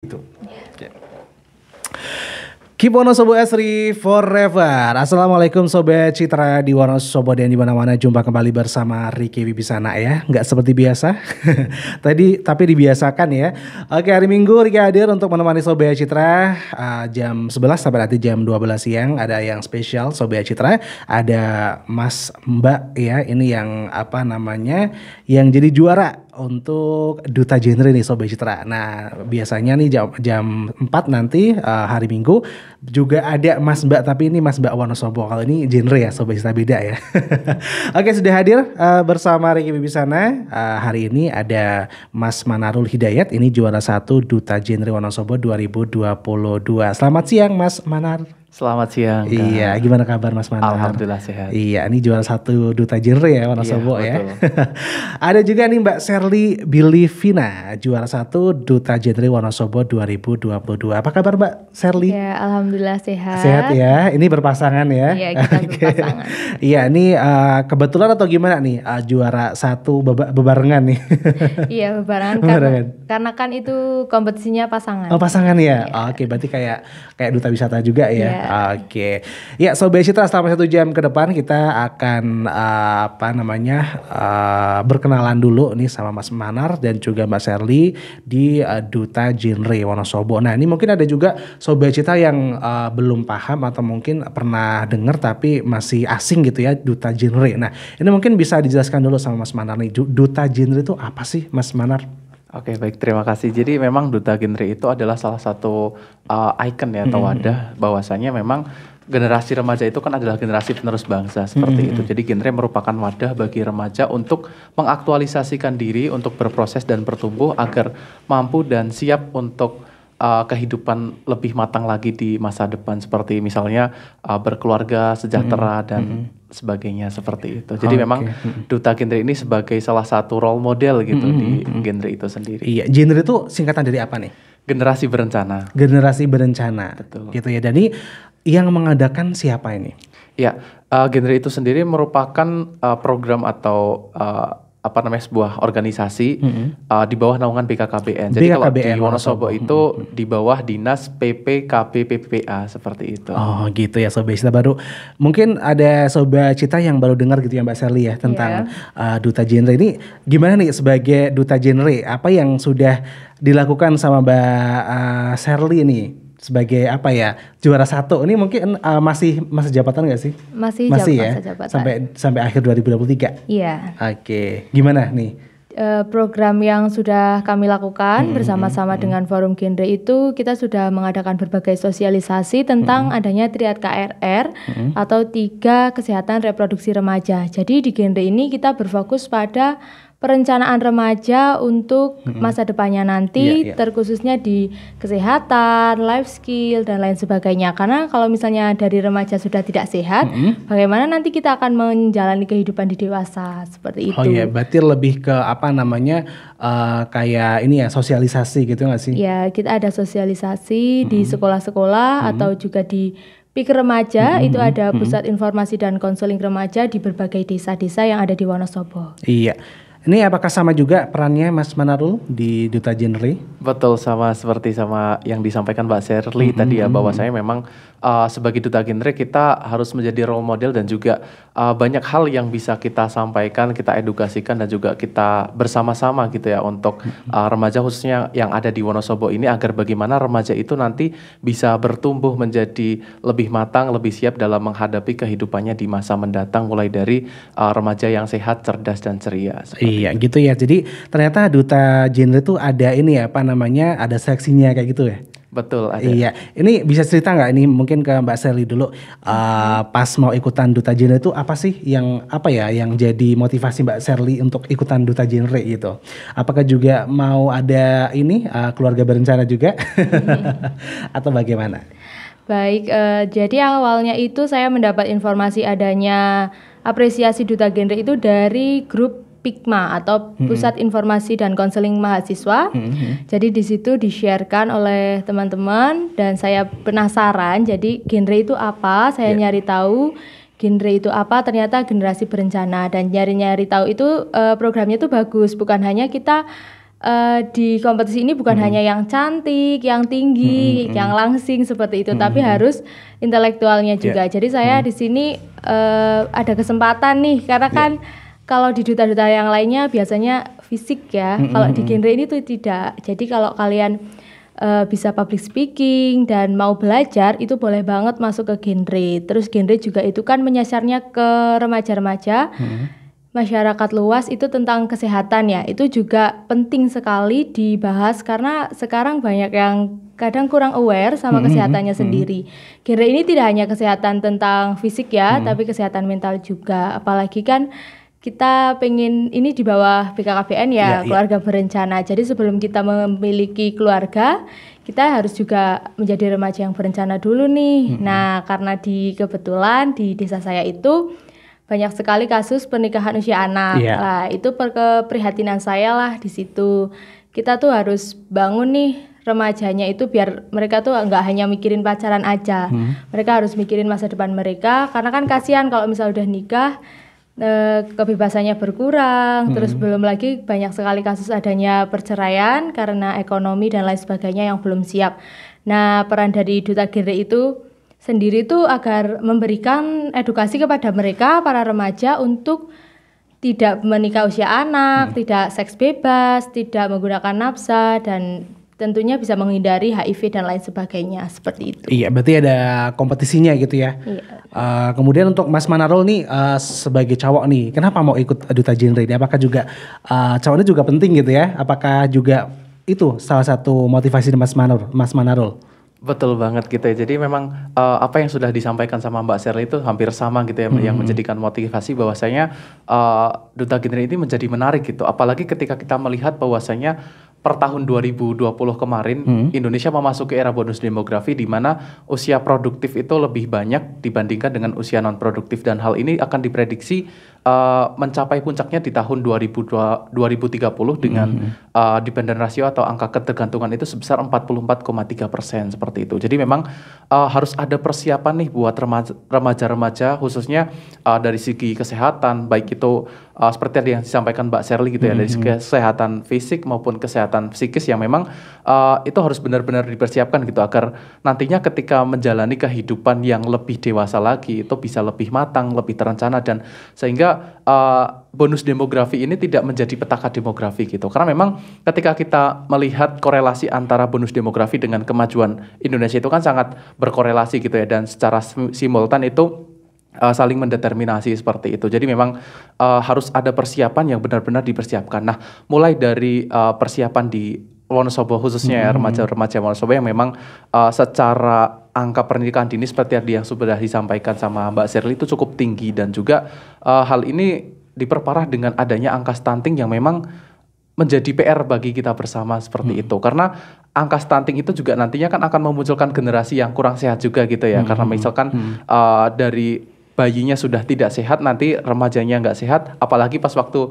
Itu. Oke. Keep Wonosobo Asri forever. Assalamualaikum Sobat Citra di Wonosobo dan di mana-mana. Jumpa kembali bersama Ricky Wibisana ya. Nggak seperti biasa. Tapi dibiasakan ya. Oke, hari Minggu Ricky hadir untuk menemani Sobat Citra jam 11 sampai nanti jam 12 siang. Ada yang spesial Sobat Citra. Ada Mas Mbak ya. Ini yang apa namanya? Yang jadi juara untuk Duta Genre nih Sobat Citra. Nah biasanya nih jam 4 nanti hari Minggu juga ada Mas Mbak, tapi ini Mas Mbak Wonosobo. Kalau ini genre ya Sobat Citra, beda ya. Oke, sudah hadir bersama Ricky Wibisana. Hari ini ada Mas Manarul Hidayat, ini juara 1 Duta Genre Wonosobo 2022. Selamat siang Mas Manar. Selamat siang Kak. Iya, gimana kabar Mas Manar? Alhamdulillah sehat. Iya, ini juara 1 Duta Genre ya Wonosobo ya. Ada juga nih Mbak Sherly Bilivina, juara 1 Duta Genre Wonosobo 2022. Apa kabar Mbak Sherly? Ya, alhamdulillah sehat. Sehat ya. Ini berpasangan ya. Iya, kita berpasangan. Iya, ini kebetulan atau gimana nih juara 1 bebarengan nih? Iya, bebarengan karena kan itu kompetisinya pasangan. Oh, pasangan ya. Iya. Oke, berarti kayak duta wisata juga ya. Iya. Oke. Ya, Sobat Citra, selama 1 jam ke depan kita akan berkenalan dulu nih sama Mas Manar dan juga Mbak Sherly di Duta Genre Wonosobo. Nah, ini mungkin ada juga Sobat Citra yang belum paham atau mungkin pernah dengar tapi masih asing gitu ya, Duta Genre. Nah, ini mungkin bisa dijelaskan dulu sama Mas Manar nih, Duta Genre itu apa sih Mas Manar? Oke, baik, terima kasih. Jadi memang Duta Genre itu adalah salah satu icon ya atau wadah bahwasanya memang generasi remaja itu kan adalah generasi penerus bangsa seperti itu. Jadi genre merupakan wadah bagi remaja untuk mengaktualisasikan diri, untuk berproses dan bertumbuh agar mampu dan siap untuk kehidupan lebih matang lagi di masa depan, seperti misalnya berkeluarga, sejahtera dan sebagainya seperti itu. Jadi memang Duta Genre ini sebagai salah satu role model gitu di genre itu sendiri. Iya, genre itu singkatan dari apa nih? Generasi berencana. Generasi berencana. Betul. Gitu ya. Dan ini yang mengadakan siapa ini? Ya, genre itu sendiri merupakan program atau sebuah organisasi di bawah naungan BKKBN. Jadi kalau di Wonosobo itu di bawah Dinas PPKB PPPA seperti itu. Oh gitu ya Sobat Citra, baru mungkin ada Sobat Citra yang baru dengar gitu ya Mbak Sherly ya tentang Duta Genre ini. Gimana nih sebagai Duta Genre, apa yang sudah dilakukan sama Mbak Sherly nih sebagai juara 1 ini? Mungkin masih jabatan nggak sih? Masih ya jabatan. sampai akhir 2023. Iya. Oke, gimana nih? Program yang sudah kami lakukan bersama-sama dengan Forum Genre itu, kita sudah mengadakan berbagai sosialisasi tentang adanya triad KRR atau 3 kesehatan reproduksi remaja. Jadi di genre ini kita berfokus pada perencanaan remaja untuk masa depannya nanti, terkhususnya di kesehatan, life skill, dan lain sebagainya. Karena kalau misalnya dari remaja sudah tidak sehat, bagaimana nanti kita akan menjalani kehidupan di dewasa, seperti itu. Oh iya, berarti lebih ke kayak ini ya, sosialisasi gitu nggak sih? Ya, kita ada sosialisasi di sekolah-sekolah atau juga di PIK Remaja, itu ada Pusat Informasi dan Konseling Remaja di berbagai desa-desa yang ada di Wonosobo. Iya. Ini apakah sama juga perannya Mas Manarul di Duta Genre? Betul, sama seperti yang disampaikan Mbak Sherly tadi ya, bahwa saya memang sebagai Duta Genre kita harus menjadi role model dan juga banyak hal yang bisa kita sampaikan, kita edukasikan dan juga kita bersama-sama gitu ya untuk remaja khususnya yang ada di Wonosobo ini, agar bagaimana remaja itu nanti bisa bertumbuh menjadi lebih matang, lebih siap dalam menghadapi kehidupannya di masa mendatang, mulai dari remaja yang sehat, cerdas dan ceria. Iya gitu ya. Jadi ternyata Duta Genre itu ada ada seleksinya kayak gitu ya. Betul, ada. Iya. Ini bisa cerita nggak, ini mungkin ke Mbak Sherly dulu, pas mau ikutan Duta Genre itu apa sih yang jadi motivasi Mbak Sherly untuk ikutan Duta Genre gitu? Apakah juga mau ada keluarga berencana juga atau bagaimana? Baik, jadi awalnya itu saya mendapat informasi adanya apresiasi Duta Genre itu dari grup PIKMA atau Pusat Informasi dan Konseling Mahasiswa. Jadi di situ di-sharekan oleh teman-teman dan saya penasaran. Jadi genre itu apa? Saya nyari tahu genre itu apa. Ternyata generasi berencana, dan nyari-nyari tahu itu programnya itu bagus. Bukan hanya kita di kompetisi ini bukan hanya yang cantik, yang tinggi, yang langsing seperti itu, tapi harus intelektualnya juga. Jadi saya di sini ada kesempatan nih, karena kan kalau di duta-duta yang lainnya biasanya fisik ya, kalau di genre ini tuh tidak. Jadi kalau kalian bisa public speaking dan mau belajar, itu boleh banget masuk ke genre. Terus genre juga itu kan menyasarnya ke remaja-remaja. Masyarakat luas itu tentang kesehatan ya, itu juga penting sekali dibahas karena sekarang banyak yang kadang kurang aware sama kesehatannya sendiri. Genre ini tidak hanya kesehatan tentang fisik ya, tapi kesehatan mental juga. Apalagi kan kita pengen ini di bawah BKKBN ya, keluarga berencana. Jadi sebelum kita memiliki keluarga, kita harus juga menjadi remaja yang berencana dulu nih. Nah, karena kebetulan di desa saya itu banyak sekali kasus pernikahan usia anak. Nah, itu keprihatinan saya lah di situ. Kita tuh harus bangun nih remajanya itu biar mereka tuh nggak hanya mikirin pacaran aja. Mereka harus mikirin masa depan mereka, karena kan kasihan kalau misal udah nikah kebebasannya berkurang. Terus belum lagi banyak sekali kasus adanya perceraian karena ekonomi dan lain sebagainya yang belum siap. Nah, peran dari Duta Genre itu sendiri tuh agar memberikan edukasi kepada mereka, para remaja, untuk tidak menikah usia anak, tidak seks bebas, tidak menggunakan nafsa, dan tentunya bisa menghindari HIV dan lain sebagainya, seperti itu. Iya, berarti ada kompetisinya gitu ya. Iya. Kemudian untuk Mas Manarul nih sebagai cowok nih, kenapa mau ikut Duta Genre ini? Apakah juga cowok ini juga penting gitu ya? Apakah juga itu salah satu motivasi Mas Manarul? Betul banget gitu ya. Jadi memang apa yang sudah disampaikan sama Mbak Sherly itu hampir sama gitu ya, yang menjadikan motivasi bahwasanya Duta Genre ini menjadi menarik gitu. Apalagi ketika kita melihat bahwasanya per tahun 2020 kemarin Indonesia memasuki era bonus demografi di mana usia produktif itu lebih banyak dibandingkan dengan usia non produktif, dan hal ini akan diprediksi mencapai puncaknya di tahun 2030 dengan dependent ratio atau angka ketergantungan itu sebesar 44,3% seperti itu. Jadi memang harus ada persiapan nih buat remaja-remaja khususnya dari segi kesehatan, baik itu seperti tadi yang disampaikan Mbak Sherly gitu ya, dari kesehatan fisik maupun kesehatan psikis yang memang itu harus benar-benar dipersiapkan gitu agar nantinya ketika menjalani kehidupan yang lebih dewasa lagi itu bisa lebih matang, lebih terencana, dan sehingga bonus demografi ini tidak menjadi petaka demografi gitu. Karena memang ketika kita melihat korelasi antara bonus demografi dengan kemajuan Indonesia itu kan sangat berkorelasi gitu ya, dan secara simultan itu saling mendeterminasi seperti itu. Jadi memang harus ada persiapan yang benar-benar dipersiapkan. Nah, mulai dari persiapan di Wonosobo khususnya ya, remaja-remaja Wonosobo yang memang secara angka pernikahan dini seperti yang sudah disampaikan sama Mbak Sherly itu cukup tinggi, dan juga hal ini diperparah dengan adanya angka stunting yang memang menjadi PR bagi kita bersama seperti itu. Karena angka stunting itu juga nantinya kan akan memunculkan generasi yang kurang sehat juga gitu ya. Karena misalkan dari bayinya sudah tidak sehat, nanti remajanya nggak sehat, apalagi pas waktu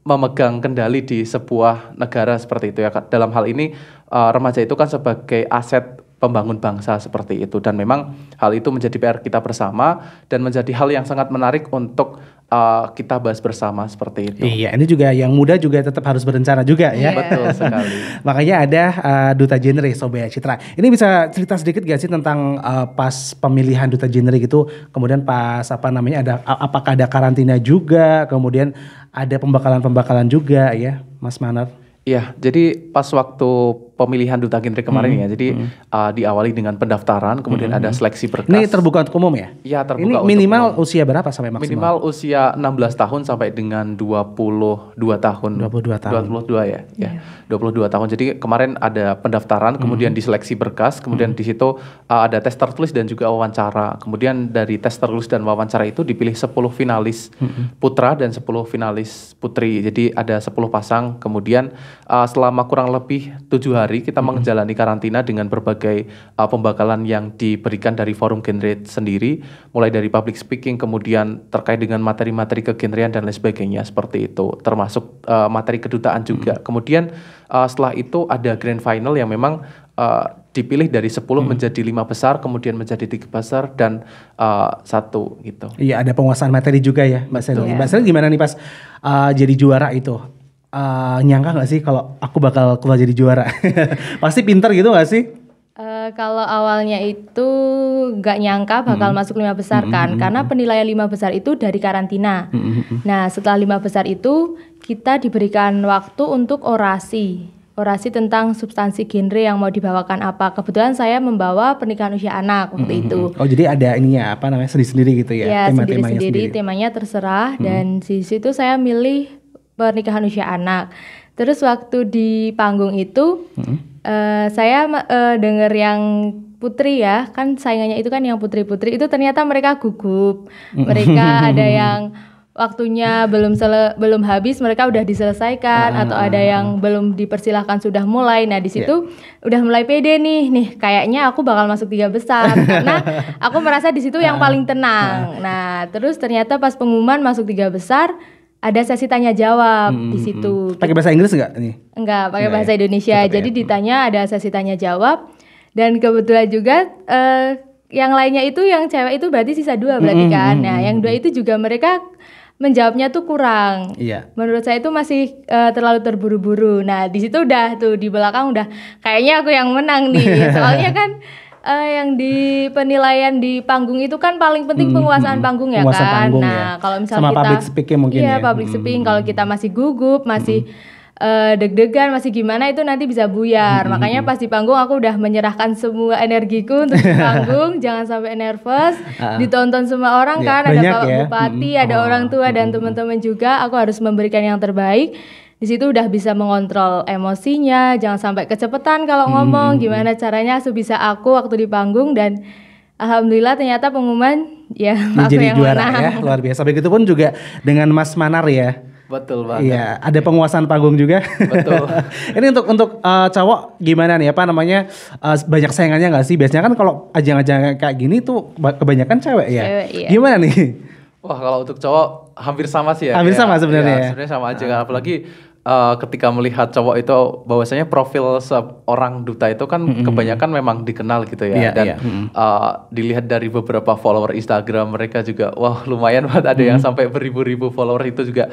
memegang kendali di sebuah negara seperti itu ya. Dalam hal ini remaja itu kan sebagai aset pembangun bangsa seperti itu, dan memang hal itu menjadi PR kita bersama dan menjadi hal yang sangat menarik untuk kita bahas bersama seperti itu. Iya, ini juga yang muda juga tetap harus berencana juga ya. Betul sekali. Makanya ada Duta Genre Sobat Citra. Ini bisa cerita sedikit gak sih tentang pas pemilihan Duta Genre gitu, kemudian pas apakah ada karantina juga, kemudian ada pembekalan juga ya, Mas Manar? Iya, jadi pas waktu pemilihan Duta Genre kemarin ya, jadi diawali dengan pendaftaran, kemudian ada seleksi berkas. Ini terbuka untuk umum ya? Iya, terbuka. Ini minimal usia berapa sampai maksimal? Minimal usia 16 tahun sampai dengan 22 tahun. 22 tahun. 22 ya. Ya. 22 tahun. Jadi kemarin ada pendaftaran, kemudian diseleksi berkas, kemudian di situ ada tes tertulis dan juga wawancara. Kemudian dari tes tertulis dan wawancara itu dipilih 10 finalis putra dan 10 finalis putri. Jadi ada 10 pasang. Kemudian selama kurang lebih 7 hari kita menjalani karantina dengan berbagai pembekalan yang diberikan dari Forum Genre sendiri, mulai dari public speaking, kemudian terkait dengan materi-materi kegenrean dan lain sebagainya seperti itu, termasuk materi kedutaan juga. Kemudian setelah itu ada grand final yang memang dipilih dari 10 menjadi 5 besar, kemudian menjadi 3 besar dan 1 gitu. Iya, ada penguasaan materi juga ya Mbak Sherly. Mbak Sherly gimana nih pas jadi juara itu? nyangka gak sih kalau aku bakal keluar jadi juara? Pasti pinter gitu gak sih? Kalau awalnya itu nggak nyangka bakal masuk 5 besar kan, karena penilaian 5 besar itu dari karantina. Nah setelah 5 besar itu kita diberikan waktu untuk orasi tentang substansi genre yang mau dibawakan apa. Kebetulan saya membawa pernikahan usia anak waktu itu. Oh jadi ada ininya apa namanya sendiri-sendiri gitu ya? Ya sendiri-sendiri, temanya terserah. Dan di situ saya milih pernikahan usia anak. Terus waktu di panggung itu saya dengar yang putri ya, kan saingannya itu kan yang putri-putri itu ternyata mereka gugup. Mereka ada yang waktunya belum habis mereka udah diselesaikan, atau ada yang belum dipersilahkan sudah mulai. Nah di situ udah mulai pede nih kayaknya aku bakal masuk 3 besar karena aku merasa di situ yang paling tenang. Nah terus ternyata pas pengumuman masuk 3 besar ada sesi tanya jawab di situ. Pakai bahasa Inggris enggak nih? Enggak, pakai bahasa Indonesia. Jadi ditanya, ada sesi tanya jawab. Dan kebetulan juga yang lainnya itu yang cewek itu berarti sisa 2 berarti kan. Nah, yang 2 itu juga mereka menjawabnya tuh kurang. Iya. Menurut saya itu masih terlalu terburu-buru. Nah, di situ udah tuh di belakang udah kayaknya aku yang menang nih. Soalnya kan yang di penilaian di panggung itu kan paling penting penguasaan panggung ya kan. Panggung, nah, kalau misalnya sama kita public speaking mungkin iya, public speaking, kalau kita masih gugup, masih deg-degan, masih gimana itu nanti bisa buyar. Makanya pas di panggung aku udah menyerahkan semua energiku untuk di panggung, jangan sampai nervous. Ditonton semua orang kan, ada Bapak Bupati, ada orang tua dan teman-teman juga. Aku harus memberikan yang terbaik. Di situ udah bisa mengontrol emosinya, jangan sampai kecepatan kalau ngomong, gimana caranya sebisa aku waktu di panggung. Dan alhamdulillah ternyata pengumuman ya aku jadi yang juara menang. ya, luar biasa. Begitupun juga dengan Mas Manar ya. Betul banget. Iya, ada penguasaan panggung juga. Betul. Ini untuk cowok gimana nih, apa namanya, banyak saingannya nggak sih? Biasanya kan kalau ajang-ajang kayak gini tuh kebanyakan cewek ya. Cewek, iya. Gimana nih? Wah kalau untuk cowok hampir sama sih ya. Hampir sama sebenarnya ya? Sebenarnya sama aja kan. Apalagi ketika melihat cowok itu bahwasanya profil seorang duta itu kan kebanyakan memang dikenal gitu ya. Dan dilihat dari beberapa follower Instagram mereka juga wah lumayan banget, ada yang sampai beribu-ribu follower. Itu juga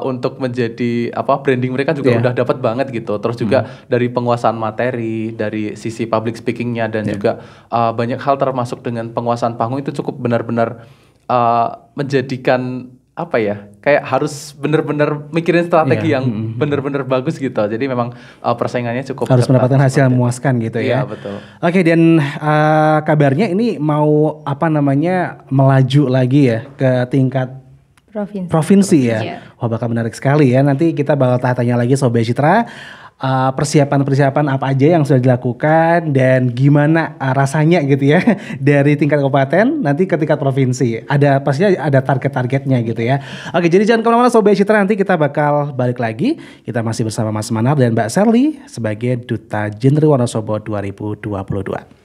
untuk menjadi branding mereka juga udah dapat banget gitu. Terus juga dari penguasaan materi, dari sisi public speakingnya, dan juga banyak hal termasuk dengan penguasaan panggung itu cukup benar-benar menjadikan kayak harus benar-benar mikirin strategi yang benar-benar bagus gitu. Jadi memang persaingannya cukup harus mendapatkan hasil yang memuaskan gitu ya. Iya betul. Oke, dan kabarnya ini mau melaju lagi ya ke tingkat provinsi ya. Iya. Wah bakal menarik sekali ya. Nanti kita bakal tanya lagi Sobat Citra, persiapan apa aja yang sudah dilakukan dan gimana rasanya gitu ya dari tingkat kabupaten nanti ke tingkat provinsi. Pastinya ada target-targetnya gitu ya. Oke, jadi jangan kemana-mana Sobat Citra, nanti kita bakal balik lagi. Kita masih bersama Mas Manar dan Mbak Sherly sebagai Duta Genre Wonosobo 2022.